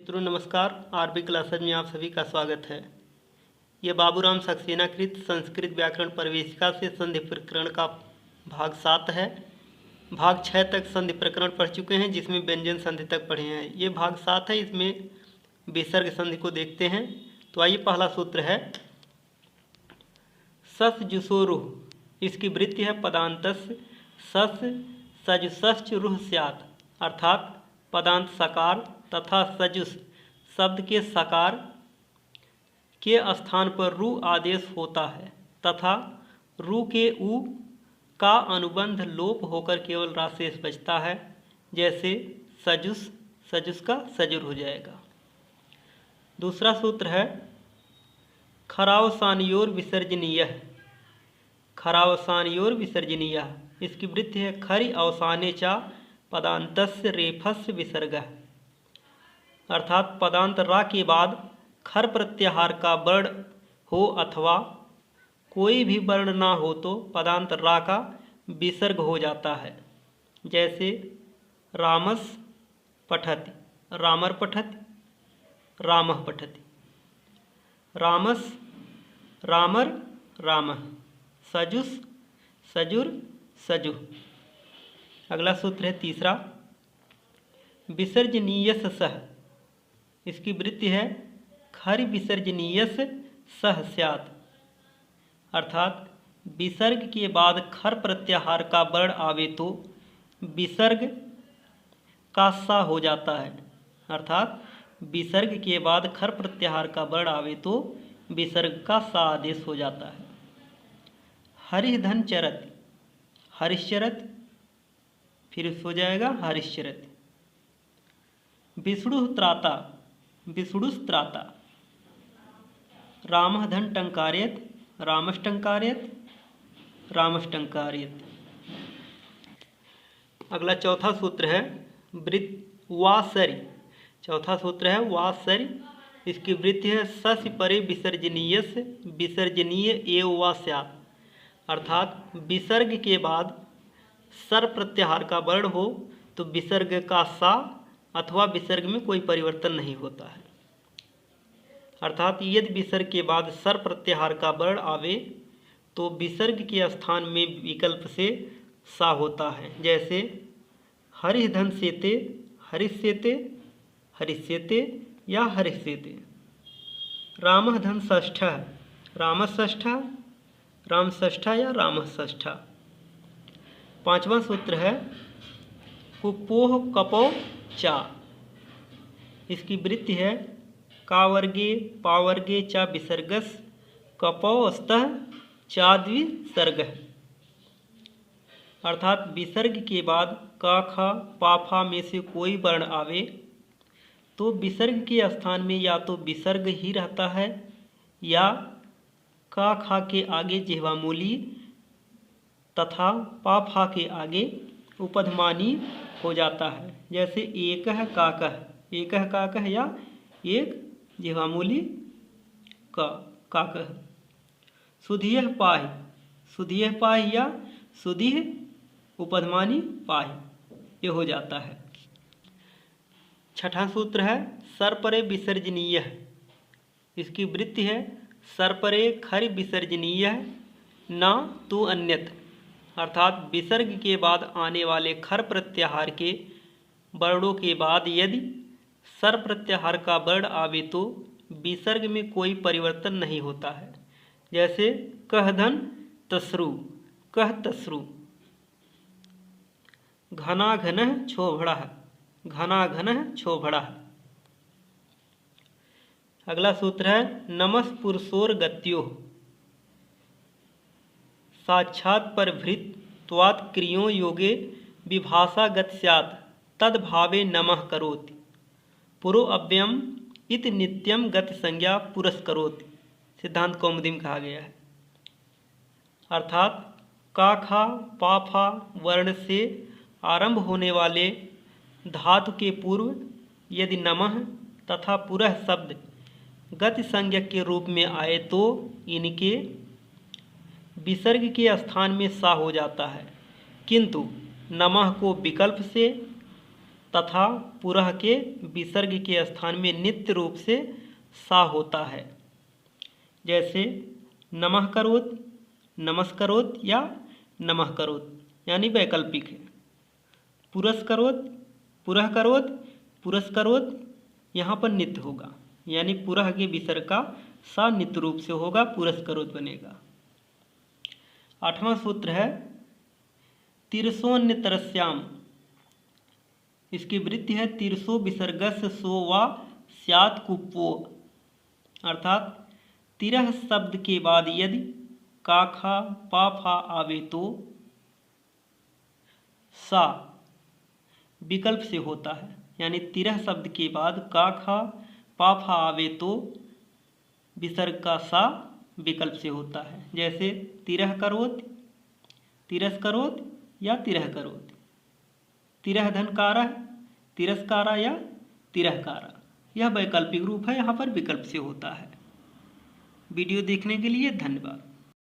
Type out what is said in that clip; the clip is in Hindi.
मित्रों नमस्कार। आरबी क्लासेज में आप सभी का स्वागत है। ये बाबूराम सक्सेना कृत संस्कृत व्याकरण प्रवेशिका से संधि प्रकरण का भाग 7 है। भाग 6 तक संधि प्रकरण पढ़ चुके हैं, जिसमें व्यंजन संधि तक पढ़े हैं। ये भाग 7 है, इसमें विसर्ग संधि को देखते हैं। तो आइए, पहला सूत्र है सस जुसोरुह। इसकी वृत्ति है पदांतस सस सजुसश्च रुह स्यात्, अर्थात पदांत सकार तथा सजुस शब्द के सकार के स्थान पर रु आदेश होता है तथा रु के उ का अनुबंध लोप होकर केवल राशेष बचता है। जैसे सजुस, सजुस का सजुर हो जाएगा। दूसरा सूत्र है खरावसानयोर विसर्जनीय। खरावसानयोर विसर्जनीय, इसकी वृत्ति है खरि अवसाने चा पदांतस्य रेफस्य विसर्ग, अर्थात पदांत रा के बाद खर प्रत्याहार का वर्ण हो अथवा कोई भी वर्ण ना हो तो पदांत रा का विसर्ग हो जाता है। जैसे रामस पठति, रामर पठति, रामः पठति। रामस, रामर, रामः। सजुस, सजुर, सजुः। अगला सूत्र है तीसरा विसर्जनीयस सह। इसकी वृत्ति है खरि विसर्जनीयस सह स्यात्, अर्थात विसर्ग के बाद खर प्रत्याहार का वर्ण आवे तो विसर्ग का सा हो जाता है। अर्थात विसर्ग के बाद खर प्रत्याहार का वर्ण आवे तो विसर्ग का सा आदेश हो जाता है। हरिधन चरत, हरिश्चरत, फिर हो जाएगा हरिश्चरत। विष्णु त्राता, विष्णुस्त्राता। रामः धन टंकारयत, रामष्टंकारयत, रामष्टंकारयत। अगला चौथा सूत्र है वासरि। चौथा सूत्र है वासरि। इसकी वृत्ति है ससि परे विसर्जनीयस विसर्जनीय एव वा स्यात्, अर्थात विसर्ग के बाद सर प्रत्याहार का वर्ण हो तो विसर्ग का सा अथवा विसर्ग में कोई परिवर्तन नहीं होता है। अर्थात यदि विसर्ग के बाद सर प्रत्याहार का वर्ण आवे तो विसर्ग के स्थान में विकल्प से सा होता है। जैसे हरिधन सेते, हरिष्यते, हरिष्यते या हरिष्यते। रामः धन षष्ठः, रामः षष्ठः, राम षष्ठः या रामः षष्ठः। पांचवा सूत्र है कुपोह कपो चा। इसकी वृत्ति है कावर्गे पावर्गे चा विसर्गस कपौस्तः चा द्विसर्ग, अर्थात विसर्ग के बाद का खा पाफा में से कोई वर्ण आवे तो विसर्ग के स्थान में या तो विसर्ग ही रहता है या का खा के आगे जिह्वामूली तथा पाफा के आगे उपधमानी हो जाता है। जैसे एकह काकह, एकह काकह या एक जिह्वामूली का काकह। सुधियः पाहि, सुधियः पाहि या सुधिः उपधमानी पाहि, ये हो जाता है। छठा सूत्र है सरपरे विसर्जनीय। इसकी वृत्ति है सरपरे खरि विसर्जनीय न तु अन्यत, अर्थात विसर्ग के बाद आने वाले खर प्रत्याहार के वर्णों के बाद यदि सर प्रत्याहार का वर्ण आवे तो विसर्ग में कोई परिवर्तन नहीं होता है। जैसे कहधन तस्रु, कह तस्रु। घना घनः क्षोभड़ः, घना घनः क्षोभड़ः। अगला सूत्र है नमस् पुरुषोर गत्योः। साक्षात् परभृत त्वात् क्रियों योगे विभाषा गत स्यात् तद्भावे नमः करोति। पुरो अव्ययम इत नित्यम गत संज्ञा पुरस्करोति, सिद्धांत कौमुदी में कहा गया है। अर्थात का खा पाफा वर्ण से आरंभ होने वाले धातु के पूर्व यदि नमः तथा पुरः शब्द गति संज्ञक के रूप में आए तो इनके विसर्ग के स्थान में सा हो जाता है, किंतु नमः को विकल्प से तथा पुरः के विसर्ग के स्थान में नित्य रूप से सा होता है। जैसे नमः करोत, नमस्करोत या नमः करोत, यानी वैकल्पिक है। पुरस्करोत, पुरः करोत, पुरस्करोत, यहाँ पर नित्य होगा, यानी पुरः के विसर्ग का सा नित्य रूप से होगा, पुरस्करोत बनेगा। 8वां सूत्र है तिरसोन्यतरस्याम। इसकी वृत्ति है तिरसो विसर्गस्य सो वा स्यात् कुप्वो, अर्थात तिरह शब्द के बाद यदि काखा पाफा आवे तो सा विकल्प से होता है, यानी तिरह शब्द के बाद काखा पाफा आवे तो विसर्ग का सा विकल्प से होता है। जैसे तिरह करोत, तिरस्करोत या तिरह करोत, तिरह धनकारा, तिरस्कारा या तिरहकारा, यह वैकल्पिक रूप है, यहाँ पर विकल्प से होता है। वीडियो देखने के लिए धन्यवाद।